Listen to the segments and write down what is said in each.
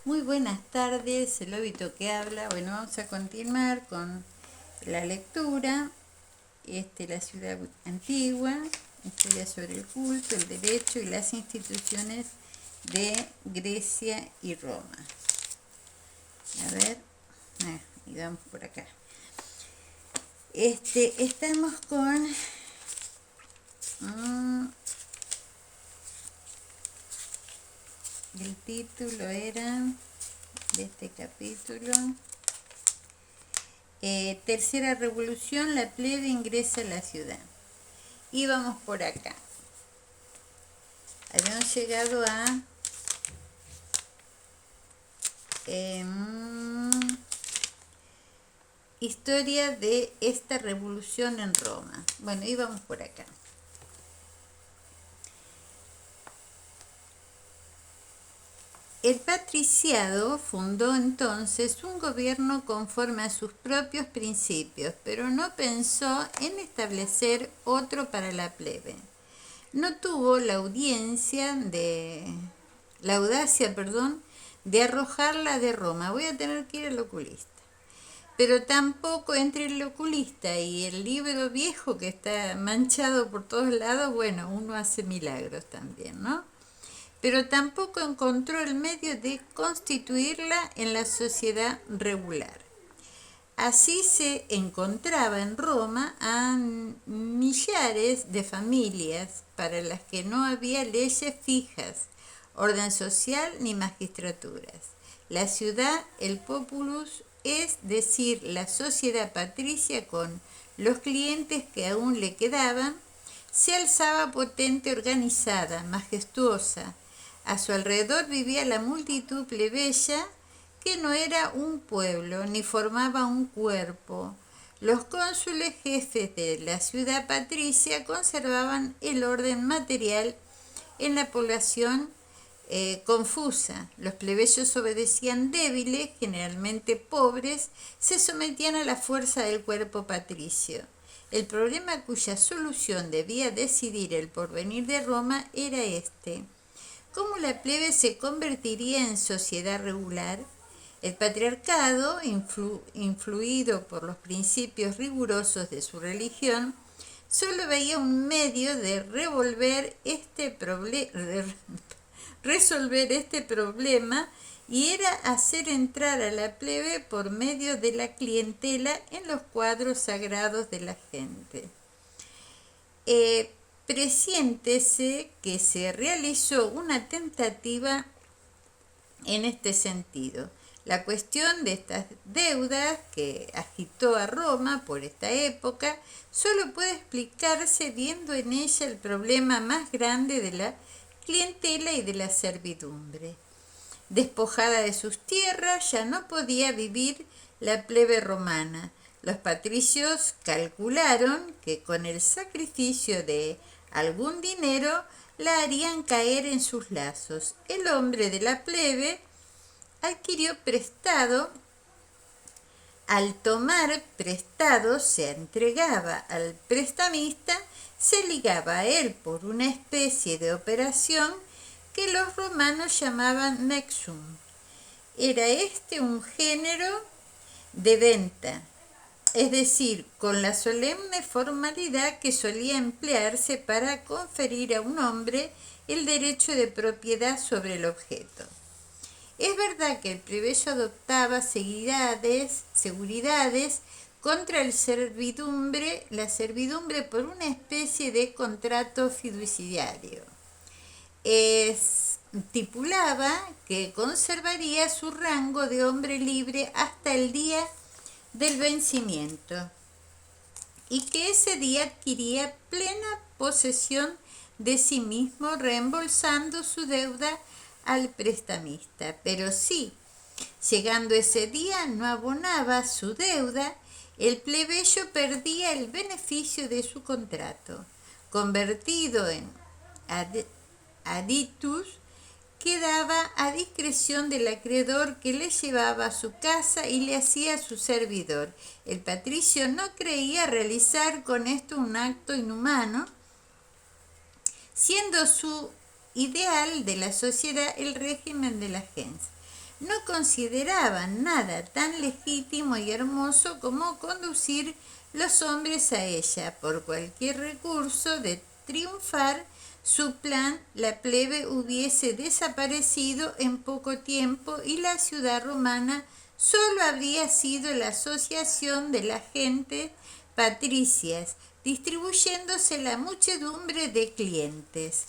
Muy buenas tardes, el óbito que habla. Bueno, vamos a continuar con la lectura. La ciudad antigua, historia sobre el culto, el derecho y las instituciones de Grecia y Roma. A ver, y vamos por acá. Estamos con el título era de este capítulo. Tercera revolución, la plebe ingresa a la ciudad. Y vamos por acá. Habíamos llegado a historia de esta revolución en Roma. Bueno, y vamos por acá. El patriciado fundó entonces un gobierno conforme a sus propios principios, pero no pensó en establecer otro para la plebe. No tuvo la audacia de arrojarla de Roma. Voy a tener que ir al oculista. Pero tampoco entre el oculista y el libro viejo que está manchado por todos lados, bueno, uno hace milagros también, ¿no? Pero tampoco encontró el medio de constituirla en la sociedad regular. Así se encontraba en Roma a millares de familias para las que no había leyes fijas, orden social ni magistraturas. La ciudad, el populus, es decir, la sociedad patricia con los clientes que aún le quedaban, se alzaba potente, organizada, majestuosa. A su alrededor vivía la multitud plebeya, que no era un pueblo ni formaba un cuerpo. Los cónsules jefes de la ciudad patricia conservaban el orden material en la población confusa. Los plebeyos obedecían débiles, generalmente pobres, se sometían a la fuerza del cuerpo patricio. El problema cuya solución debía decidir el porvenir de Roma era este: ¿cómo la plebe se convertiría en sociedad regular? El patriarcado, influido por los principios rigurosos de su religión, solo veía un medio de resolver este problema, y era hacer entrar a la plebe por medio de la clientela en los cuadros sagrados de la gente. Presiéntese que se realizó una tentativa en este sentido. La cuestión de estas deudas que agitó a Roma por esta época solo puede explicarse viendo en ella el problema más grande de la clientela y de la servidumbre. Despojada de sus tierras, ya no podía vivir la plebe romana. Los patricios calcularon que con el sacrificio de algún dinero la harían caer en sus lazos. El hombre de la plebe adquirió prestado. Al tomar prestado, se entregaba al prestamista, se ligaba a él por una especie de operación que los romanos llamaban nexum. Era este un género de venta, es decir, con la solemne formalidad que solía emplearse para conferir a un hombre el derecho de propiedad sobre el objeto. Es verdad que el plebeyo adoptaba seguridades contra la servidumbre por una especie de contrato fiduciario. Estipulaba que conservaría su rango de hombre libre hasta el día del vencimiento y que ese día adquiría plena posesión de sí mismo, reembolsando su deuda al prestamista. Pero si, llegando ese día, no abonaba su deuda, el plebeyo perdía el beneficio de su contrato. Convertido en aditus, quedaba a discreción del acreedor, que le llevaba a su casa y le hacía su servidor. El patricio no creía realizar con esto un acto inhumano, siendo su ideal de la sociedad el régimen de la gens. no consideraban nada tan legítimo y hermoso como conducir los hombres a ella. Por cualquier recurso de triunfar su plan, la plebe hubiese desaparecido en poco tiempo y la ciudad romana solo habría sido la asociación de la gente patricias, distribuyéndose la muchedumbre de clientes.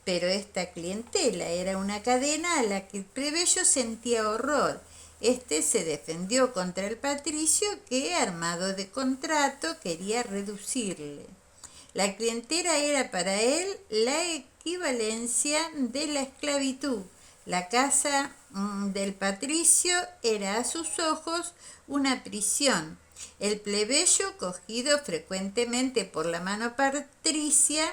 Pero esta clientela era una cadena a la que el plebeyo sentía horror. Este se defendió contra el patricio que, armado de contrato, quería reducirle. La clientela era para él la equivalencia de la esclavitud. La casa del patricio era a sus ojos una prisión. El plebeyo, cogido frecuentemente por la mano patricia,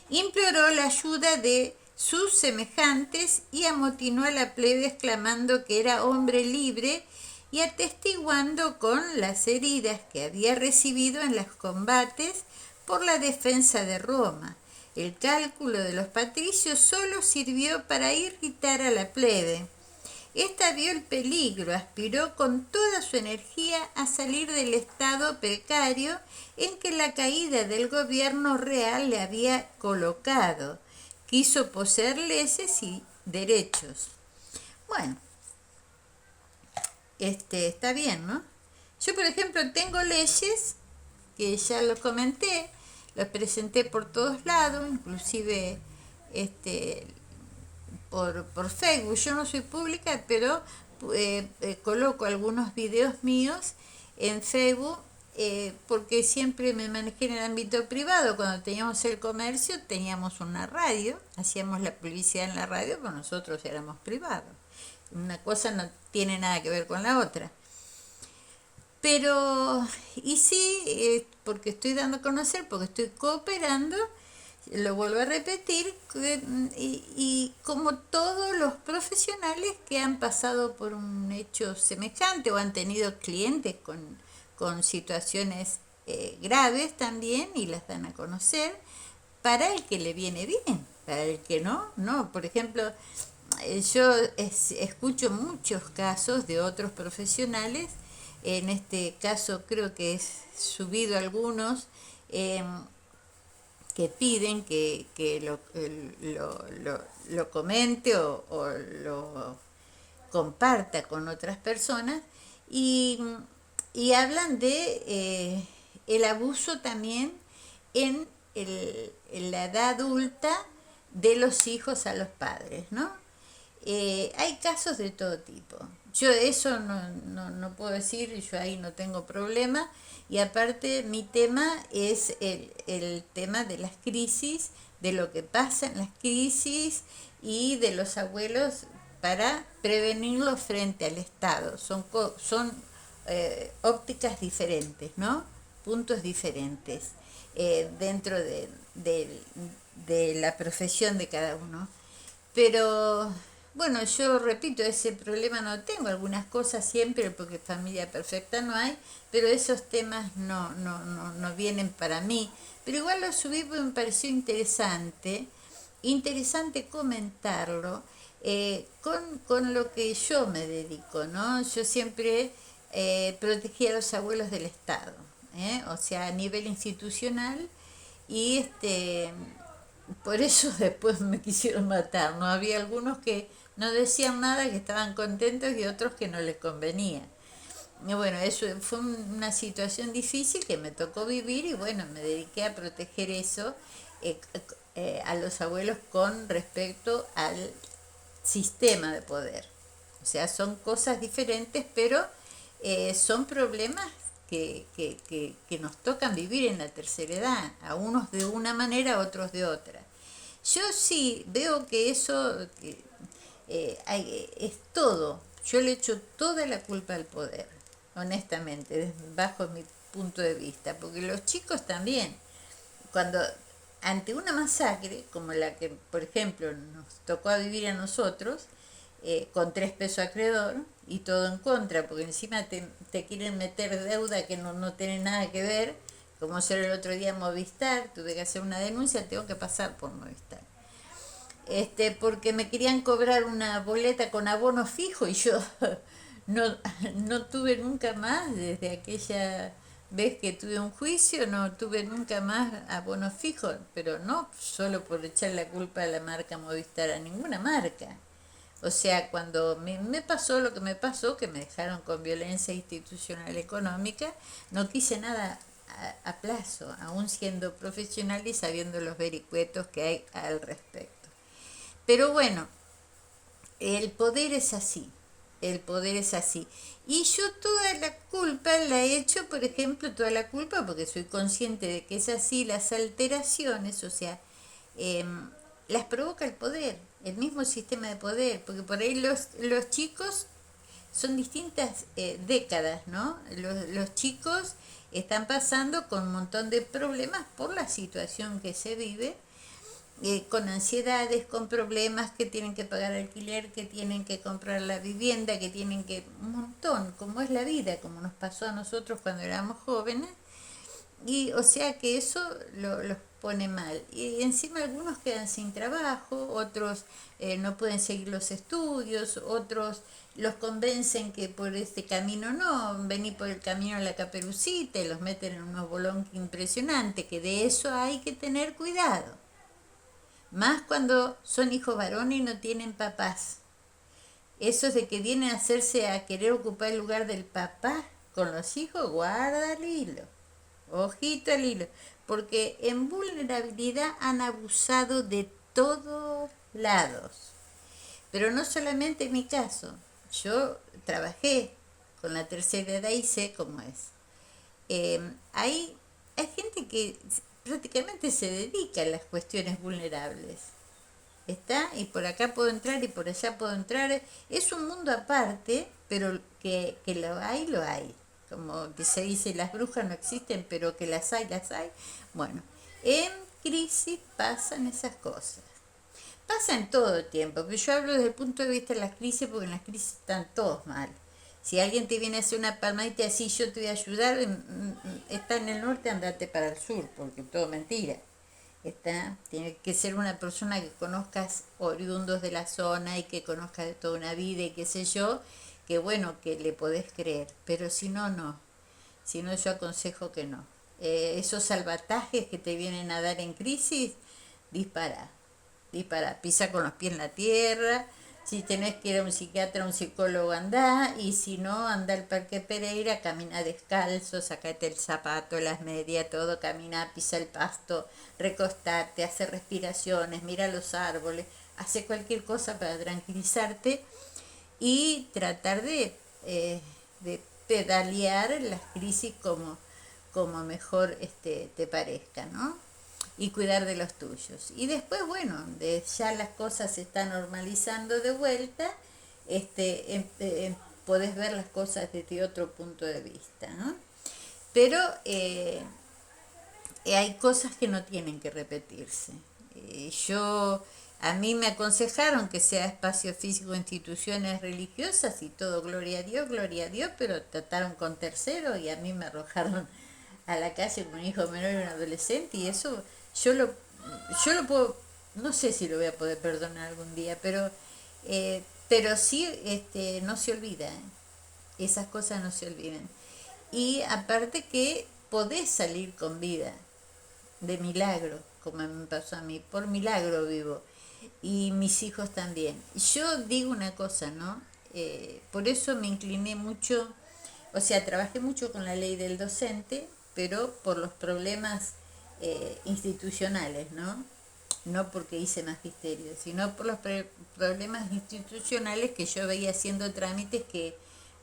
imploró la ayuda de sus semejantes y amotinó a la plebe exclamando que era hombre libre y atestiguando con las heridas que había recibido en los combates por la defensa de Roma. El cálculo de los patricios solo sirvió para irritar a la plebe. Esta vio el peligro, aspiró con toda su energía a salir del estado precario en que la caída del gobierno real le había colocado. Quiso poseer leyes y derechos. Bueno, está bien, ¿no? Yo, por ejemplo, tengo leyes que ya los comenté, los presenté por todos lados, inclusive por Facebook. Yo no soy pública, pero coloco algunos videos míos en Facebook porque siempre me manejé en el ámbito privado. Cuando teníamos el comercio teníamos una radio, hacíamos la publicidad en la radio, pero nosotros éramos privados. Una cosa no tiene nada que ver con la otra. Pero, y sí, porque estoy dando a conocer, porque estoy cooperando, lo vuelvo a repetir, y como todos los profesionales que han pasado por un hecho semejante o han tenido clientes con situaciones graves también y las dan a conocer, para el que le viene bien, para el que no, no. Por ejemplo, yo escucho muchos casos de otros profesionales, en este caso creo que he subido algunos, que piden que lo comente o lo comparta con otras personas y, y hablan de el abuso también en la edad adulta de los hijos a los padres, ¿no? Hay casos de todo tipo. Yo eso no puedo decir, yo ahí no tengo problema. Y aparte mi tema es el tema de las crisis, de lo que pasa en las crisis y de los abuelos para prevenirlos frente al Estado. Son ópticas diferentes, ¿no? Puntos diferentes dentro de la profesión de cada uno. Pero bueno, yo repito, ese problema no tengo, algunas cosas siempre, porque familia perfecta no hay, pero esos temas no vienen para mí. Pero igual lo subí porque me pareció interesante comentarlo con lo que yo me dedico, ¿no? Yo siempre protegí a los abuelos del Estado, o sea, a nivel institucional, y por eso después me quisieron matar, ¿no? Había algunos que no decían nada, que estaban contentos, y otros que no les convenía. Y bueno, eso fue una situación difícil que me tocó vivir y bueno, me dediqué a proteger eso a los abuelos con respecto al sistema de poder. O sea, son cosas diferentes, pero son problemas que nos tocan vivir en la tercera edad, a unos de una manera, a otros de otra. Yo sí veo que eso es todo, yo le echo toda la culpa al poder, honestamente, bajo mi punto de vista, porque los chicos también, cuando ante una masacre como la que, por ejemplo, nos tocó a vivir a nosotros, con 3 pesos acreedor y todo en contra, porque encima te quieren meter deuda que no tiene nada que ver, como ser el otro día Movistar, tuve que hacer una denuncia, tengo que pasar por Movistar. porque me querían cobrar una boleta con abono fijo y yo no, no tuve nunca más, desde aquella vez que tuve un juicio, no tuve nunca más abono fijo, pero no solo por echar la culpa a la marca Movistar, a ninguna marca. O sea, cuando me pasó lo que me pasó, que me dejaron con violencia institucional económica, no quise nada a plazo, aún siendo profesional y sabiendo los vericuetos que hay al respecto. Pero bueno, el poder es así, el poder es así. Y yo toda la culpa la he hecho, por ejemplo, toda la culpa, porque soy consciente de que es así, las alteraciones, o sea, las provoca el poder, el mismo sistema de poder, porque por ahí los chicos son distintas décadas, ¿no? Los chicos están pasando con un montón de problemas por la situación que se vive, con ansiedades, con problemas, que tienen que pagar alquiler, que tienen que comprar la vivienda, que tienen que... un montón, como es la vida, como nos pasó a nosotros cuando éramos jóvenes, y o sea que eso los pone mal. Y encima algunos quedan sin trabajo, otros no pueden seguir los estudios, otros los convencen que por este camino no, vení por el camino a la Caperucita y los meten en unos bolón impresionantes, que de eso hay que tener cuidado. Más cuando son hijos varones y no tienen papás. Esos de que vienen a hacerse a querer ocupar el lugar del papá con los hijos, guarda el hilo. Ojito al hilo. Porque en vulnerabilidad han abusado de todos lados. Pero no solamente en mi caso. Yo trabajé con la tercera edad y sé cómo es. Hay gente que prácticamente se dedica a las cuestiones vulnerables. Está, y por acá puedo entrar y por allá puedo entrar. Es un mundo aparte, pero que lo hay, lo hay. Como que se dice, las brujas no existen, pero que las hay, las hay. Bueno, en crisis pasan esas cosas. Pasa en todo el tiempo, pero yo hablo desde el punto de vista de las crisis, porque en las crisis están todos mal. Si alguien te viene a hacer una palmadita así, yo te voy a ayudar, está en el norte, andate para el sur, porque todo mentira. Tiene que ser una persona que conozcas oriundos de la zona y que conozcas de toda una vida y qué sé yo, que bueno, que le podés creer, pero si no, no. Si no, yo aconsejo que no. Esos salvatajes que te vienen a dar en crisis, dispara, dispara, pisa con los pies en la tierra. Si tenés que ir a un psiquiatra, a un psicólogo, andá, y si no, anda al Parque Pereira, camina descalzo, sacate el zapato, las medias, todo, camina, pisa el pasto, recostate, hace respiraciones, mira los árboles, hace cualquier cosa para tranquilizarte y tratar de pedalear las crisis como mejor te parezca, ¿no? Y cuidar de los tuyos. Y después, bueno, ya las cosas se están normalizando de vuelta, podés ver las cosas desde otro punto de vista, ¿no? Pero hay cosas que no tienen que repetirse. A mí me aconsejaron que sea espacio físico, instituciones religiosas y todo, gloria a Dios, pero trataron con terceros y a mí me arrojaron a la calle con un hijo menor y un adolescente, y eso yo lo, yo lo puedo, no sé si lo voy a poder perdonar algún día, pero sí, no se olvida, ¿eh? Esas cosas no se olvidan. Y aparte que podés salir con vida, de milagro, como me pasó a mí, por milagro vivo, y mis hijos también. Yo digo una cosa, ¿no? Por eso me incliné mucho, o sea, trabajé mucho con la ley del docente, pero por los problemas institucionales, ¿no? No porque hice magisterio, sino por los problemas institucionales que yo veía haciendo trámites que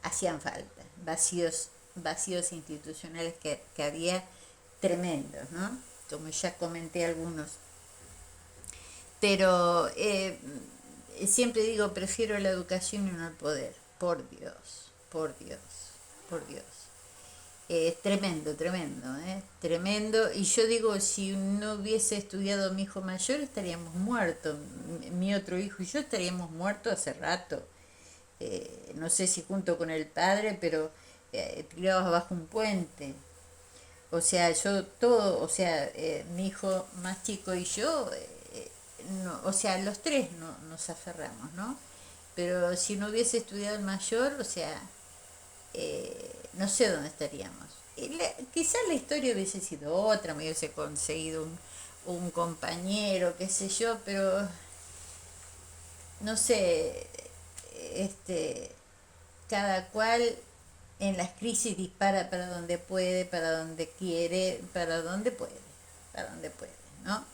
hacían falta, vacíos institucionales que había tremendos, ¿no? Como ya comenté algunos. Pero siempre digo, prefiero la educación y no el poder. Por Dios, por Dios, por Dios. Tremendo, tremendo, tremendo. Y yo digo, si no hubiese estudiado mi hijo mayor, estaríamos muertos. Mi otro hijo y yo estaríamos muertos hace rato. No sé si junto con el padre, pero tirados bajo un puente. O sea, yo todo, o sea, mi hijo más chico y yo no, o sea, los tres no, nos aferramos, ¿no? Pero si no hubiese estudiado el mayor, o sea, no sé dónde estaríamos. Quizás la historia hubiese sido otra, me hubiese conseguido un compañero, qué sé yo, pero no sé, este, cada cual en las crisis dispara para donde puede, para donde quiere, para donde puede, ¿no?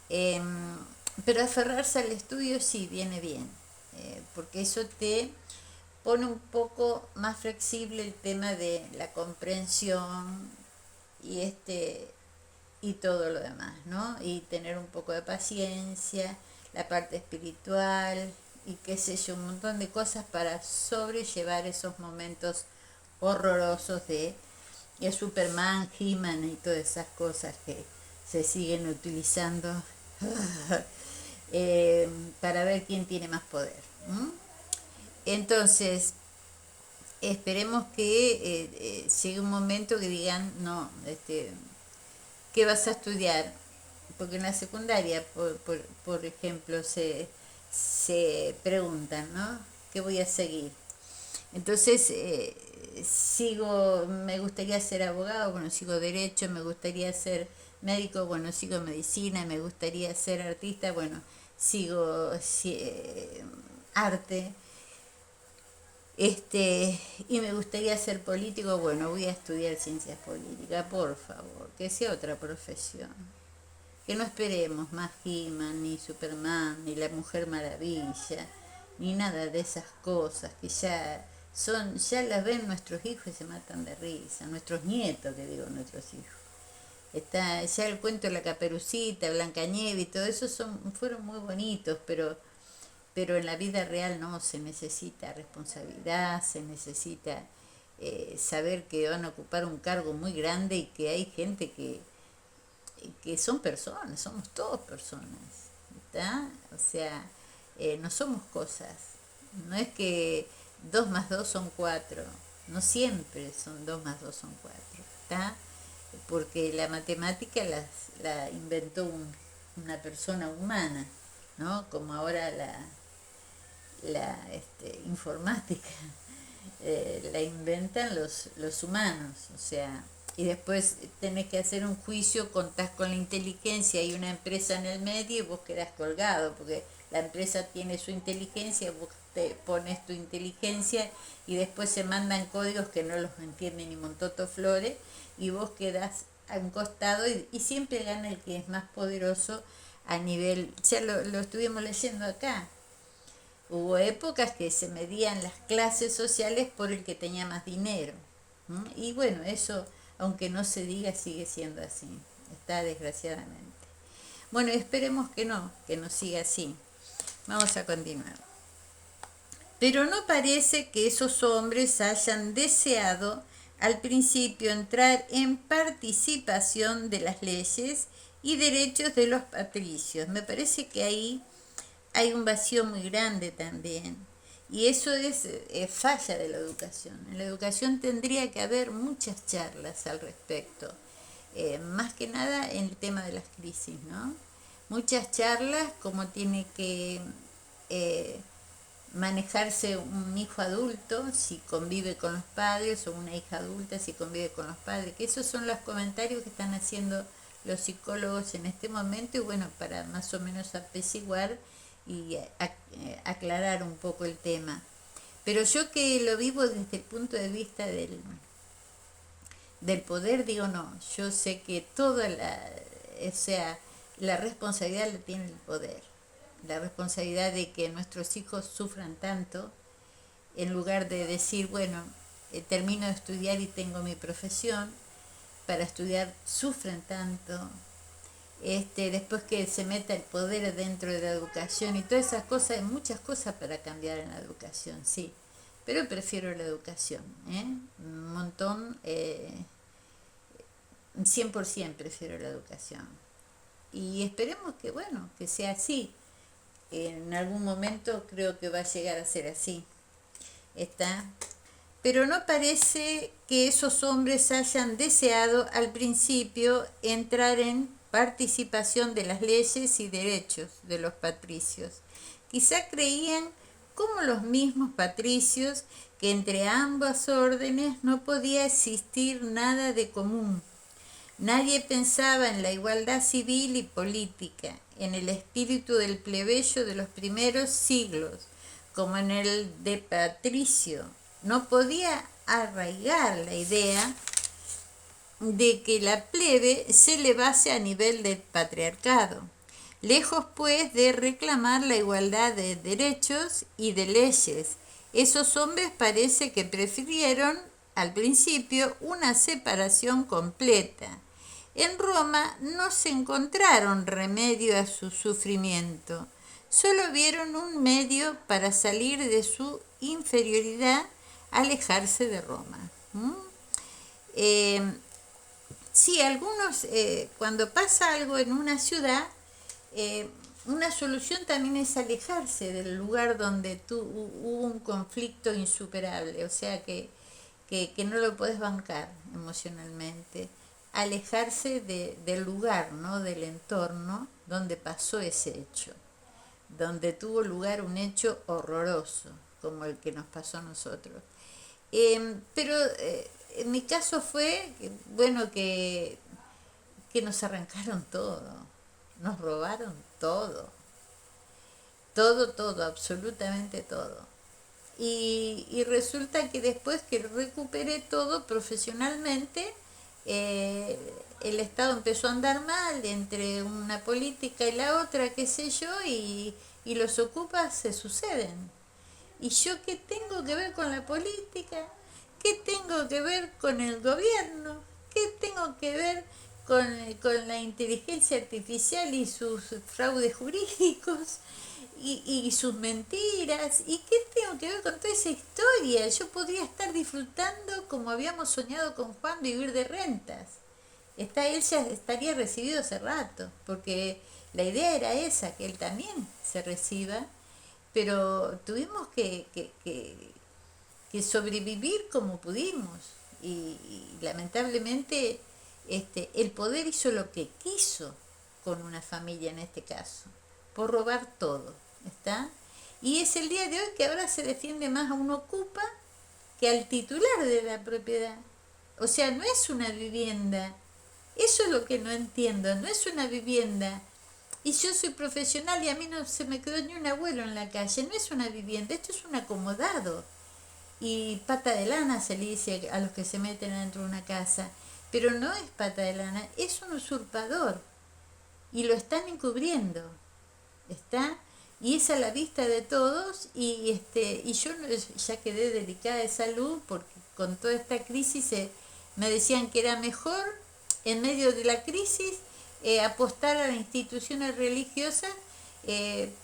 Em, pero aferrarse al estudio sí viene bien, porque eso te pone un poco más flexible el tema de la comprensión y y todo lo demás, ¿no? Y tener un poco de paciencia, la parte espiritual y qué sé yo, un montón de cosas para sobrellevar esos momentos horrorosos de Superman, He-Man y todas esas cosas que se siguen utilizando eh, para ver quién tiene más poder. ¿M? Entonces, esperemos que llegue un momento que digan, no, ¿qué vas a estudiar? Porque en la secundaria, por ejemplo, se preguntan, ¿no? ¿Qué voy a seguir? Entonces, me gustaría ser abogado, bueno, sigo derecho, me gustaría ser médico, bueno, sigo medicina, me gustaría ser artista, bueno, sigo arte, y me gustaría ser político, bueno, voy a estudiar ciencias políticas, por favor, que sea otra profesión. Que no esperemos más He-Man, ni Superman, ni la Mujer Maravilla, ni nada de esas cosas que ya las ven nuestros hijos y se matan de risa, nuestros nietos, que digo nuestros hijos. Está ya el cuento de la Caperucita, Blancanieves y todo eso fueron muy bonitos, pero en la vida real no, se necesita responsabilidad, se necesita saber que van a ocupar un cargo muy grande y que hay gente que son personas, somos todos personas, ¿está? O sea, no somos cosas. No es que 2 más 2 son 4, no siempre son 2 más 2 son 4, ¿está? Porque la matemática la inventó una persona humana, ¿no? Como ahora la informática la inventan los humanos, o sea, y después tenés que hacer un juicio, contás con la inteligencia y una empresa en el medio y vos quedás colgado, porque la empresa tiene su inteligencia, vos te pones tu inteligencia y después se mandan códigos que no los entiende ni Montoto Flores y vos quedás a un costado y siempre gana el que es más poderoso a nivel, ya lo estuvimos leyendo acá. Hubo épocas que se medían las clases sociales por el que tenía más dinero. Y bueno, eso, aunque no se diga, sigue siendo así. Está desgraciadamente. Bueno, esperemos que no siga así. Vamos a continuar. Pero no parece que esos hombres hayan deseado al principio entrar en participación de las leyes y derechos de los patricios. Me parece que ahí hay un vacío muy grande también. Y eso es falla de la educación. En la educación tendría que haber muchas charlas al respecto. Más que nada en el tema de las crisis, ¿no? Muchas charlas, como tiene que eh, manejarse un hijo adulto si convive con los padres, o una hija adulta si convive con los padres, que esos son los comentarios que están haciendo los psicólogos en este momento, y bueno, para más o menos apaciguar y aclarar un poco el tema. Pero yo, que lo vivo desde el punto de vista del poder, digo, no, yo sé que o sea, la responsabilidad la tiene el poder, la responsabilidad de que nuestros hijos sufran tanto, en lugar de decir, bueno, termino de estudiar y tengo mi profesión, para estudiar sufren tanto, después que se meta el poder dentro de la educación y todas esas cosas, hay muchas cosas para cambiar en la educación, sí, pero prefiero la educación, un montón, 100% prefiero la educación. Y esperemos que, bueno, que sea así. En algún momento creo que va a llegar a ser así. Está. Pero no parece que esos hombres hayan deseado al principio entrar en participación de las leyes y derechos de los patricios. Quizá creían, como los mismos patricios, que entre ambas órdenes no podía existir nada de común. Nadie pensaba en la igualdad civil y política, en el espíritu del plebeyo de los primeros siglos, como en el de Patricio. No podía arraigar la idea de que la plebe se elevase a nivel del patriarcado, lejos pues de reclamar la igualdad de derechos y de leyes. Esos hombres parece que prefirieron al principio una separación completa. En Roma no se encontraron remedio a su sufrimiento, solo vieron un medio para salir de su inferioridad, alejarse de Roma. Eh, sí, algunos, cuando pasa algo en una ciudad, una solución también es alejarse del lugar donde hubo un conflicto insuperable, o sea que no lo podés bancar emocionalmente. Alejarse del lugar, ¿no? Del entorno donde pasó ese hecho, donde tuvo lugar un hecho horroroso, como el que nos pasó a nosotros. Pero en mi caso fue, bueno, que nos arrancaron todo, nos robaron todo, todo, absolutamente todo. Y resulta que después que recuperé todo profesionalmente, el Estado empezó a andar mal entre una política y la otra, qué sé yo, y los ocupas se suceden. ¿Y yo qué tengo que ver con la política? ¿Qué tengo que ver con el gobierno? ¿Qué tengo que ver con la inteligencia artificial y sus fraudes jurídicos y sus mentiras? ¿Y qué tengo que ver con toda esa historia? Yo podría estar disfrutando, como habíamos soñado con Juan, vivir de rentas. Él ya estaría recibido hace rato, porque la idea era esa, que él también se reciba, pero tuvimos que sobrevivir como pudimos y lamentablemente el poder hizo lo que quiso con una familia en este caso, por robar todo, ¿está? Y es el día de hoy que ahora se defiende más a un ocupa que al titular de la propiedad. O sea, no es una vivienda. Eso es lo que no entiendo, no es una vivienda. Y yo soy profesional y a mí no se me quedó ni un abuelo en la calle. No es una vivienda, esto es un acomodado. Y pata de lana se le dice a los que se meten dentro de una casa. Pero no es pata de lana, es un usurpador. Y lo están encubriendo. ¿Está? Y es a la vista de todos. Y yo ya quedé delicada de salud porque con toda esta crisis me decían que era mejor, en medio de la crisis, apostar a las instituciones religiosas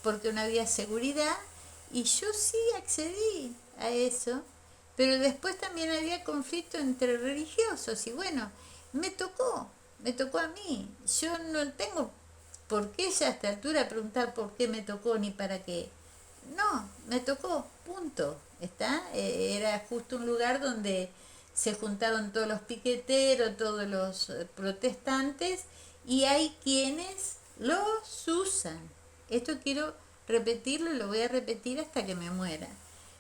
porque no había seguridad, y yo sí accedí a eso, pero después también había conflicto entre religiosos y bueno, me tocó a mí. Yo no tengo por qué ya a esta altura preguntar por qué me tocó ni para qué. No, me tocó, punto. ¿Está? Era justo un lugar donde se juntaron todos los piqueteros, todos los protestantes, y hay quienes los usan. Esto quiero repetirlo y lo voy a repetir hasta que me muera.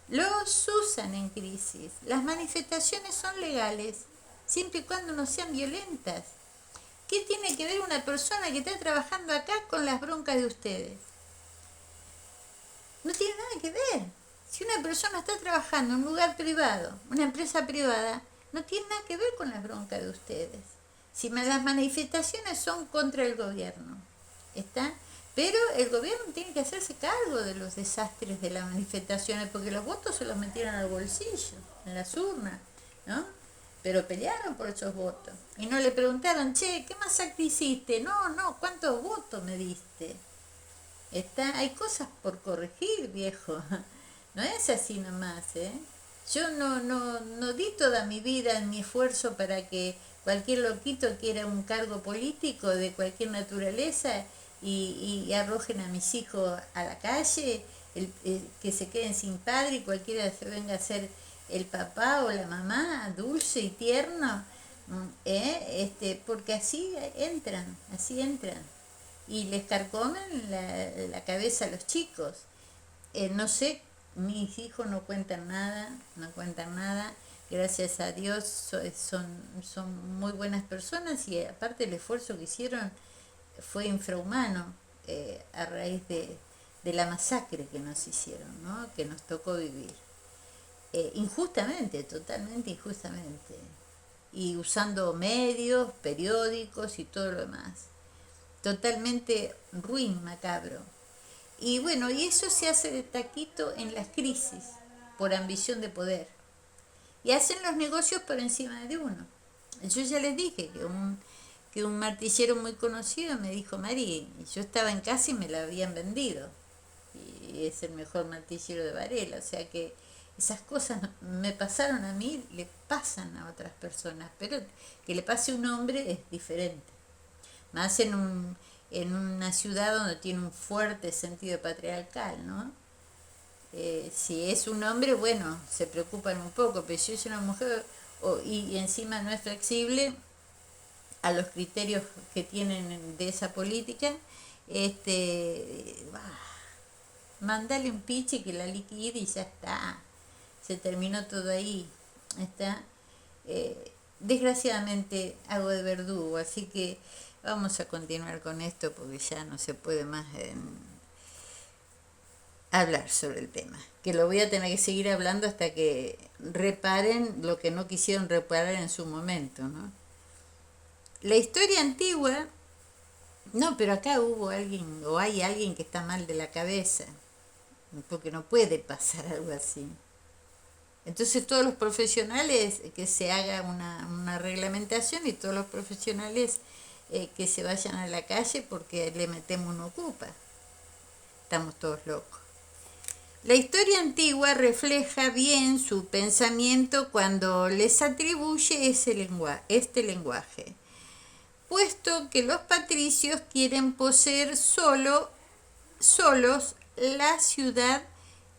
Los usan en crisis. Las manifestaciones son legales, siempre y cuando no sean violentas. ¿Qué tiene que ver una persona que está trabajando acá con las broncas de ustedes? No tiene nada que ver. Si una persona está trabajando en un lugar privado, una empresa privada, no tiene nada que ver con las broncas de ustedes. Si las manifestaciones son contra el gobierno, ¿está? Pero el gobierno tiene que hacerse cargo de los desastres de las manifestaciones, porque los votos se los metieron al bolsillo, en las urnas, ¿no? Pero pelearon por esos votos. Y no le preguntaron, che, ¿qué masacre hiciste? No, ¿cuántos votos me diste? Hay cosas por corregir, viejo. No es así nomás, ¿eh? Yo no di toda mi vida en mi esfuerzo para que cualquier loquito quiera un cargo político de cualquier naturaleza y arrojen a mis hijos a la calle, que se queden sin padre y cualquiera se venga a ser el papá o la mamá, dulce y tierno. porque así entran y les carcomen la cabeza a los chicos. No sé, mis hijos no cuentan nada, no cuentan nada. Gracias a Dios son muy buenas personas y aparte el esfuerzo que hicieron fue infrahumano a raíz de la masacre que nos hicieron, ¿no? Que nos tocó vivir. Injustamente, totalmente injustamente. Y usando medios, periódicos y todo lo demás. Totalmente ruin, macabro. Y bueno, y eso se hace de taquito en las crisis, por ambición de poder. Y hacen los negocios por encima de uno. Yo ya les dije que un martillero muy conocido me dijo, Mari, yo estaba en casa y me la habían vendido. Y es el mejor martillero de Varela. O sea que esas cosas me pasaron a mí, le pasan a otras personas. Pero que le pase a un hombre es diferente. Más en una ciudad donde tiene un fuerte sentido patriarcal, ¿no? Si es un hombre, bueno, se preocupan un poco, pero si es una mujer y encima no es flexible a los criterios que tienen de esa política, mandale un piche que la liquide y ya está. Se terminó todo ahí. Está. Desgraciadamente hago de verdugo, así que vamos a continuar con esto porque ya no se puede más hablar sobre el tema. Que lo voy a tener que seguir hablando hasta que reparen lo que no quisieron reparar en su momento, ¿no? La historia antigua, no, pero acá hubo alguien o hay alguien que está mal de la cabeza, porque no puede pasar algo así. Entonces todos los profesionales, que se haga una reglamentación y todos los profesionales que se vayan a la calle porque le metemos un ocupa. Estamos todos locos. La historia antigua refleja bien su pensamiento cuando les atribuye este lenguaje, puesto que los patricios quieren poseer solos la ciudad,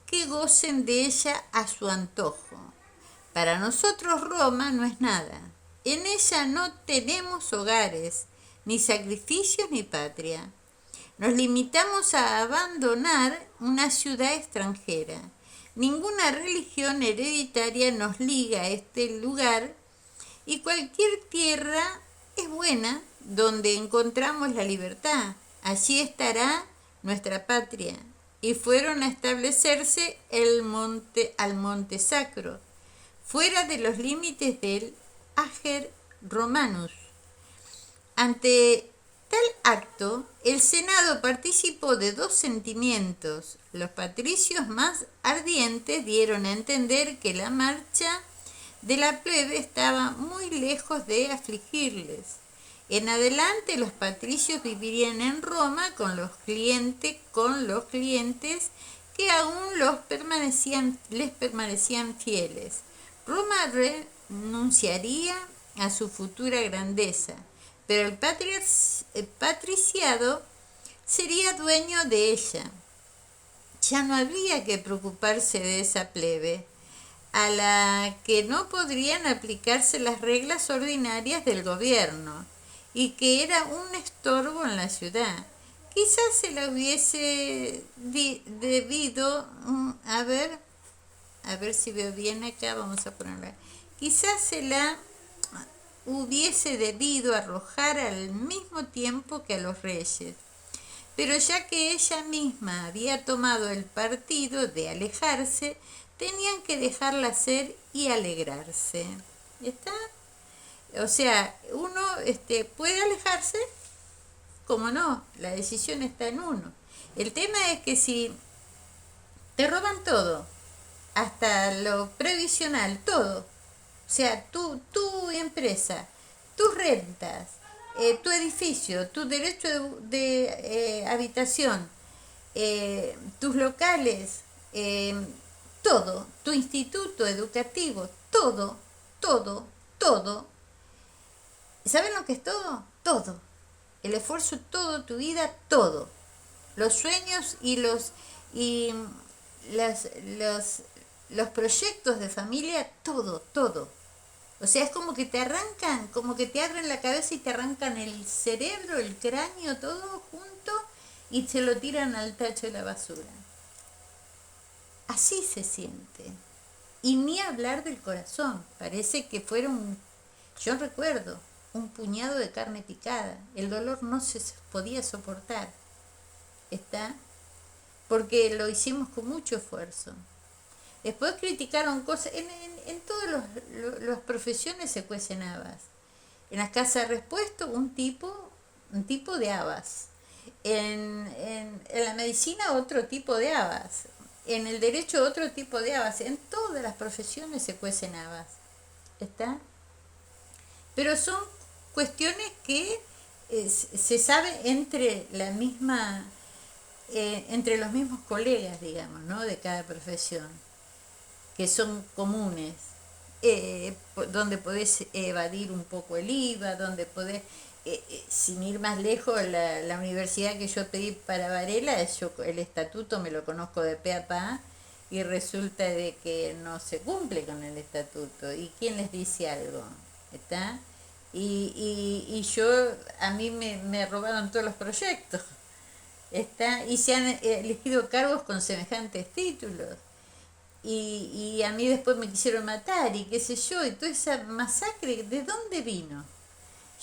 que gocen de ella a su antojo. Para nosotros Roma no es nada. En ella no tenemos hogares, ni sacrificios, ni patria. Nos limitamos a abandonar una ciudad extranjera. Ninguna religión hereditaria nos liga a este lugar y cualquier tierra es buena donde encontramos la libertad. Allí estará nuestra patria. Y fueron a establecerse al monte sacro, fuera de los límites del Ager Romanus. Ante tal acto, el Senado participó de dos sentimientos. Los patricios más ardientes dieron a entender que la marcha de la plebe estaba muy lejos de afligirles. En adelante los patricios vivirían en Roma con los clientes que aún les permanecían fieles. Roma renunciaría a su futura grandeza, pero el patriciado sería dueño de ella. Ya no habría que preocuparse de esa plebe, a la que no podrían aplicarse las reglas ordinarias del gobierno, y que era un estorbo en la ciudad. Quizás se la hubiese debido, a ver si veo bien acá, vamos a ponerla. Quizás se la hubiese debido arrojar al mismo tiempo que a los reyes. Pero ya que ella misma había tomado el partido de alejarse, tenían que dejarla ser y alegrarse. ¿Está? O sea, uno puede alejarse, como no, la decisión está en uno. El tema es que si te roban todo, hasta lo previsional, todo, o sea, tu empresa, tus rentas, tu edificio, tu derecho de habitación, tus locales, todo, tu instituto educativo, todo. ¿Saben lo que es todo? Todo. El esfuerzo, todo, tu vida, todo. Los sueños y los proyectos de familia, todo. O sea, es como que te arrancan, como que te abren la cabeza y te arrancan el cerebro, el cráneo, todo junto y se lo tiran al tacho de la basura. Así se siente. Y ni hablar del corazón. Parece que fuera yo recuerdo, un puñado de carne picada. El dolor no se podía soportar. ¿Está? Porque lo hicimos con mucho esfuerzo. Después criticaron cosas. En todas las profesiones se cuecen habas. En las casas de repuesto, un tipo de habas. En la medicina, otro tipo de habas. En el derecho, otro tipo de habas. En todas las profesiones se cuecen habas. ¿Está? Pero son cuestiones que se sabe entre los mismos colegas, digamos, ¿no? De cada profesión, que son comunes, donde podés evadir un poco el IVA, donde podés, sin ir más lejos, la universidad que yo pedí para Varela, el estatuto me lo conozco de pe a pa, y resulta de que no se cumple con el estatuto. ¿Y quién les dice algo? ¿Está? Y yo, a mí me robaron todos los proyectos. ¿Está? Y se han elegido cargos con semejantes títulos. Y a mí después me quisieron matar y qué sé yo, y toda esa masacre, ¿de dónde vino?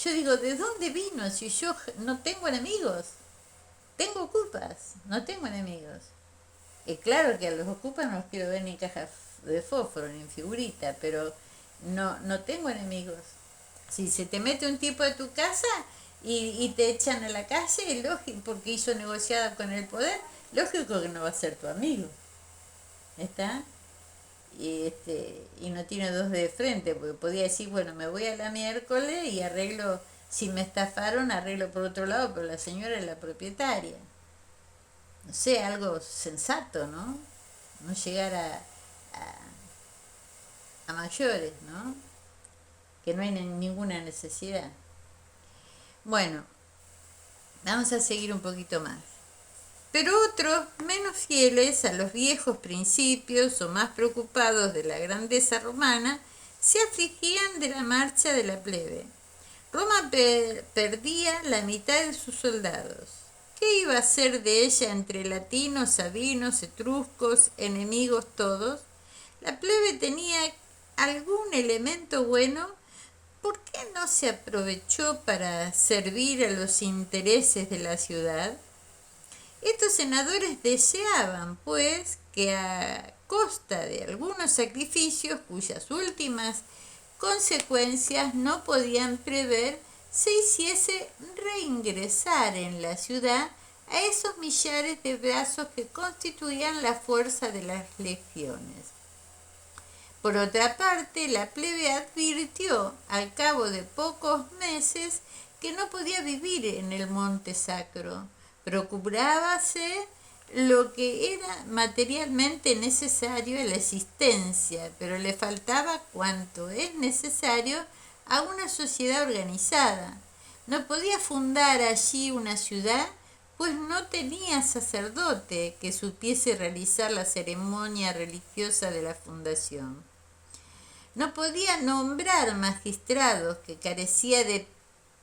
Yo digo, ¿de dónde vino? Si yo no tengo enemigos, tengo ocupas, no tengo enemigos. Y claro que a los ocupas no los quiero ver ni en caja de fósforo, ni en figurita, pero no tengo enemigos. Si se te mete un tipo de tu casa y te echan a la calle, lógico, porque hizo negociada con el poder, lógico que no va a ser tu amigo. ¿Está? Y no tiene dos de frente, porque podía decir, bueno, me voy a la miércoles y arreglo, si me estafaron, arreglo por otro lado, pero la señora es la propietaria. No sé, algo sensato, ¿no? No llegar a mayores, ¿no? Que no hay ninguna necesidad. Bueno, vamos a seguir un poquito más. Pero otros, menos fieles a los viejos principios o más preocupados de la grandeza romana, se afligían de la marcha de la plebe. Roma perdía la mitad de sus soldados. ¿Qué iba a ser de ella entre latinos, sabinos, etruscos, enemigos todos? La plebe tenía algún elemento bueno. ¿Por qué no se aprovechó para servir a los intereses de la ciudad? Estos senadores deseaban, pues, que a costa de algunos sacrificios cuyas últimas consecuencias no podían prever, se hiciese reingresar en la ciudad a esos millares de brazos que constituían la fuerza de las legiones. Por otra parte, la plebe advirtió al cabo de pocos meses que no podía vivir en el monte sacro. Procurábase lo que era materialmente necesario a la existencia, pero le faltaba cuanto es necesario a una sociedad organizada. No podía fundar allí una ciudad, pues no tenía sacerdote que supiese realizar la ceremonia religiosa de la fundación. No podía nombrar magistrados, que carecía de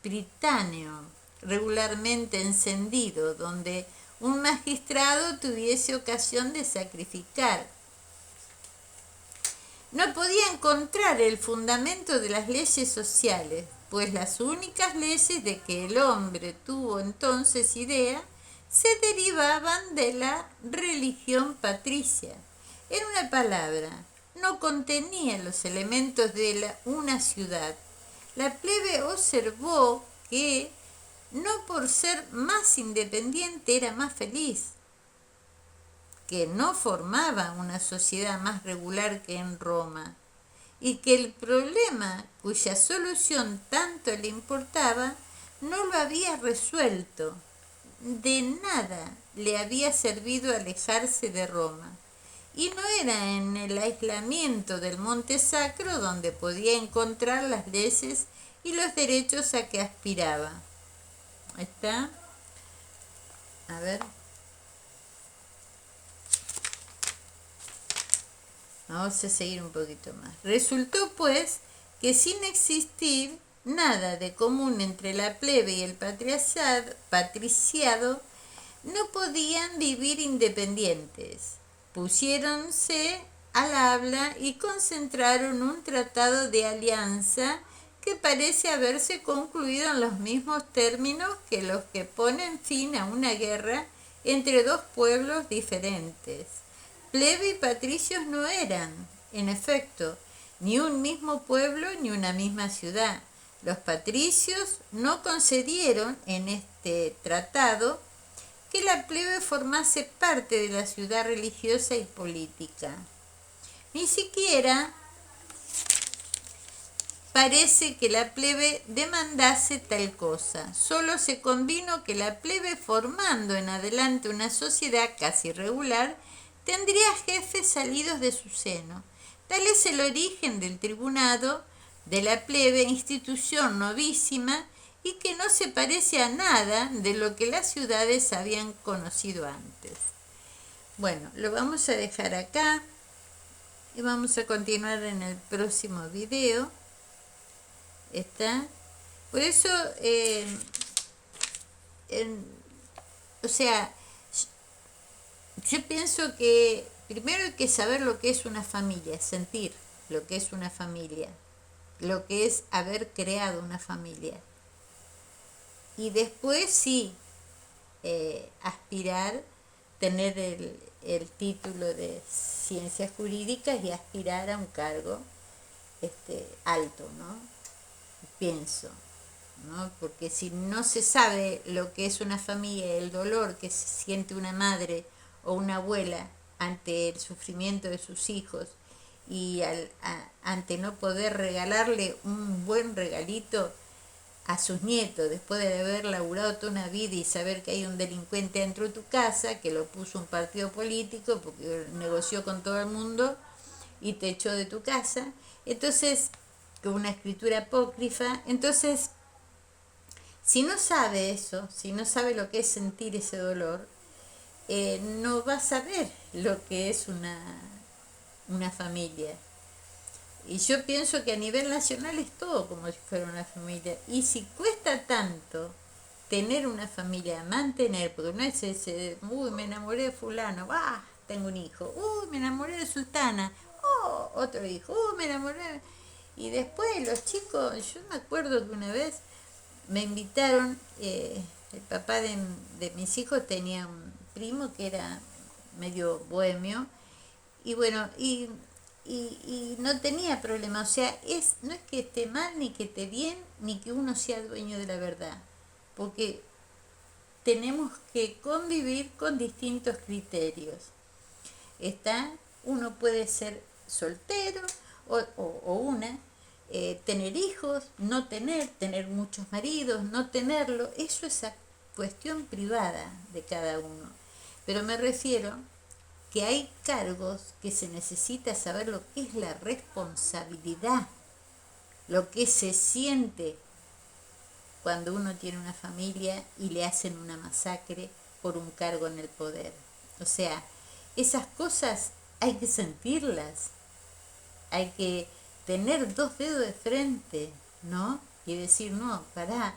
pritáneo regularmente encendido, donde un magistrado tuviese ocasión de sacrificar. No podía encontrar el fundamento de las leyes sociales, pues las únicas leyes de que el hombre tuvo entonces idea se derivaban de la religión patricia. En una palabra, no contenía los elementos de una ciudad. La plebe observó que no por ser más independiente era más feliz, que no formaba una sociedad más regular que en Roma, y que el problema cuya solución tanto le importaba no lo había resuelto. De nada le había servido alejarse de Roma, y no era en el aislamiento del monte sacro donde podía encontrar las leyes y los derechos a que aspiraba. ¿Está? A ver. Vamos a seguir un poquito más. Resultó, pues, que sin existir nada de común entre la plebe y el patriciado, no podían vivir independientes. Pusiéronse al habla y concentraron un tratado de alianza que parece haberse concluido en los mismos términos que los que ponen fin a una guerra entre dos pueblos diferentes. Plebe y patricios no eran, en efecto, ni un mismo pueblo ni una misma ciudad. Los patricios no concedieron en este tratado que la plebe formase parte de la ciudad religiosa y política. Ni siquiera parece que la plebe demandase tal cosa. Solo se convino que la plebe, formando en adelante una sociedad casi regular, tendría jefes salidos de su seno. Tal es el origen del tribunado de la plebe, institución novísima y que no se parece a nada de lo que las ciudades habían conocido antes. Bueno, lo vamos a dejar acá y vamos a continuar en el próximo video. ¿Está? Por eso, o sea, yo pienso que primero hay que saber lo que es una familia, sentir lo que es una familia, lo que es haber creado una familia. Y después sí, aspirar, tener el título de ciencias jurídicas y aspirar a un cargo alto, ¿no? Pienso, ¿no? Porque si no se sabe lo que es una familia, el dolor que se siente una madre o una abuela ante el sufrimiento de sus hijos y ante no poder regalarle un buen regalito a sus nietos después de haber laburado toda una vida y saber que hay un delincuente dentro de tu casa que lo puso un partido político porque negoció con todo el mundo y te echó de tu casa, entonces con una escritura apócrifa, entonces si no sabe eso, si no sabe lo que es sentir ese dolor, no va a saber lo que es una familia. Y yo pienso que a nivel nacional es todo como si fuera una familia. Y si cuesta tanto tener una familia, mantener, porque no es ese, uy, me enamoré de fulano, tengo un hijo, me enamoré de sultana, otro hijo, me enamoré. Y después los chicos, yo me acuerdo que una vez me invitaron, el papá de mis hijos tenía un primo que era medio bohemio, y bueno, y no tenía problema, o sea, no es que esté mal, ni que esté bien, ni que uno sea dueño de la verdad, porque tenemos que convivir con distintos criterios. Uno puede ser soltero o una, tener hijos, no tener muchos maridos, no tenerlo, eso es cuestión privada de cada uno. Pero me refiero que hay cargos que se necesita saber lo que es la responsabilidad, lo que se siente cuando uno tiene una familia y le hacen una masacre por un cargo en el poder. O sea, esas cosas hay que sentirlas, hay que tener dos dedos de frente, ¿no? Y decir, no, pará,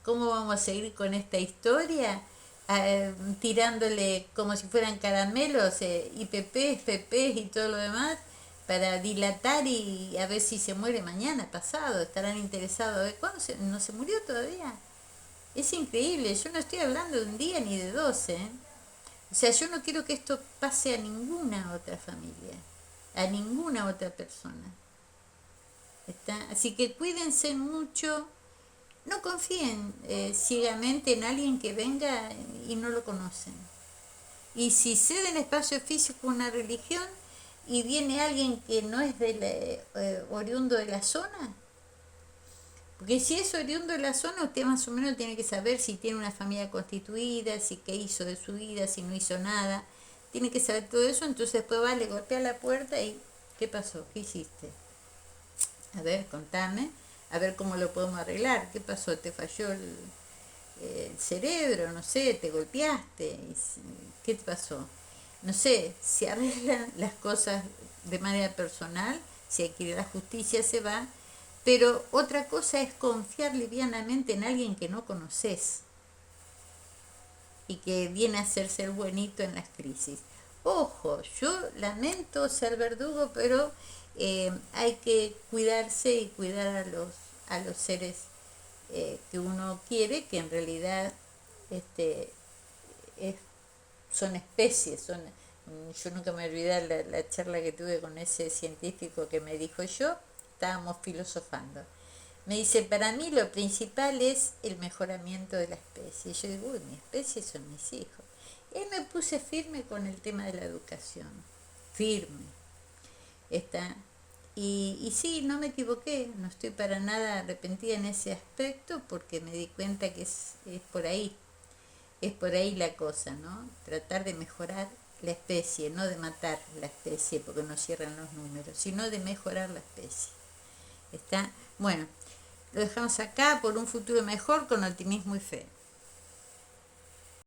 ¿cómo vamos a seguir con esta historia? Tirándole como si fueran caramelos, IPPs, PPs y todo lo demás, para dilatar y a ver si se muere mañana, pasado, estarán interesados a ver cuándo no se murió todavía. Es increíble, yo no estoy hablando de un día ni de 12, ¿eh? O sea, yo no quiero que esto pase a ninguna otra familia, a ninguna otra persona. Así que cuídense mucho, no confíen ciegamente en alguien que venga y no lo conocen. Y si ceden espacio físico a una religión y viene alguien que no es oriundo de la zona, porque si es oriundo de la zona, usted más o menos tiene que saber si tiene una familia constituida, si qué hizo de su vida, si no hizo nada. Tiene que saber todo eso, entonces después va, le golpea la puerta y ¿qué pasó? ¿Qué hiciste? A ver, contame, a ver cómo lo podemos arreglar. ¿Qué pasó? ¿Te falló el cerebro? No sé, ¿te golpeaste? ¿Qué te pasó? No sé, se arreglan las cosas de manera personal, si hay que ir a la justicia se va, Pero otra cosa es confiar livianamente en alguien que no conoces y que viene a hacerse el buenito en las crisis. Ojo, yo lamento ser verdugo, pero hay que cuidarse y cuidar a los seres que uno quiere, que en realidad este, es- son especies. Yo nunca me olvidé la charla que tuve con ese científico que me dijo yo, estábamos filosofando. Me dice, para mí lo principal es el mejoramiento de la especie. Y yo digo, uy, mi especie son mis hijos. Y ahí me puse firme con el tema de la educación. Firme. Está. Y sí, no me equivoqué, no estoy para nada arrepentida en ese aspecto porque me di cuenta que es por ahí la cosa, ¿no? Tratar de mejorar la especie, no de matar la especie porque no cierran los números, sino de mejorar la especie. ¿Está? Bueno, lo dejamos acá por un futuro mejor con optimismo y fe.